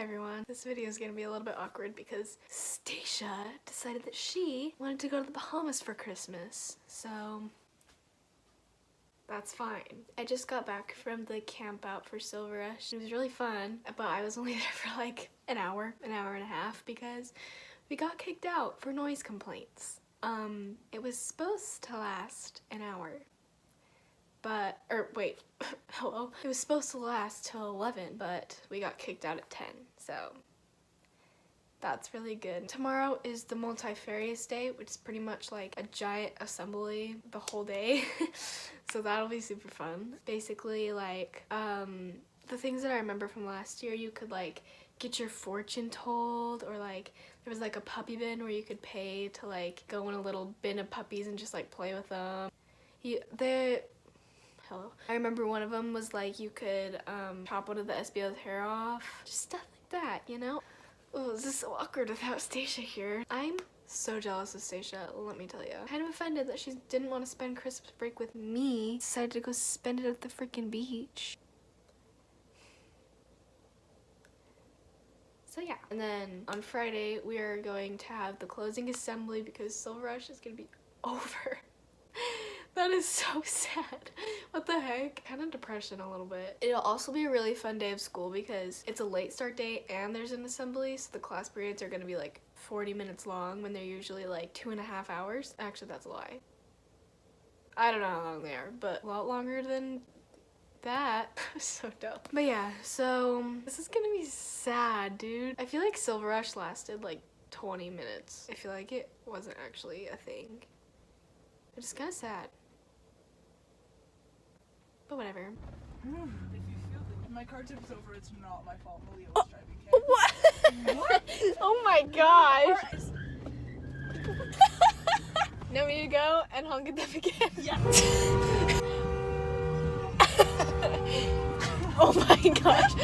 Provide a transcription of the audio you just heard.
Hi everyone. This video is gonna be a little bit awkward because Stacia decided that she wanted to go to the Bahamas for Christmas, so that's fine. I just got back from the camp out for Silver Rush. It was really fun, but I was only there for like an hour and a half because we got kicked out for noise complaints. It was supposed to last an hour. Hello? It was supposed to last till 11, but we got kicked out at 10, so that's really good. Tomorrow is the multifarious day, which is pretty much like a giant assembly the whole day, so that'll be super fun. Basically, like, the things that I remember from last year, you could like get your fortune told, or like there was like a puppy bin where you could pay to like go in a little bin of puppies and just like play with them. I remember one of them was like you could chop one of the SBO's hair off. Just stuff like that, you know? Oh, this is so awkward without Stacia here. I'm so jealous of Stacia, let me tell you. Kind of offended that she didn't want to spend Christmas break with me. Decided to go spend it at the freaking beach. So yeah. And then on Friday, we are going to have the closing assembly because Silver Rush is gonna be over. That is so sad. What the heck? Kind of depression a little bit. It'll also be a really fun day of school because it's a late start day and there's an assembly, so the class periods are gonna be like 40 minutes long when they're usually like 2.5 hours. Actually, that's a lie. I don't know how long they are, but a lot longer than that. So dope. But yeah, so this is gonna be sad, dude. I feel like Silver Rush lasted like 20 minutes. I feel like it wasn't actually a thing. It's just kind of sad. But whatever. If you feel that if my car tips over, it's not my fault. Malia was driving. Okay? What? What? Oh my gosh. Now we need to go and honk at them again. Yeah. Oh my gosh.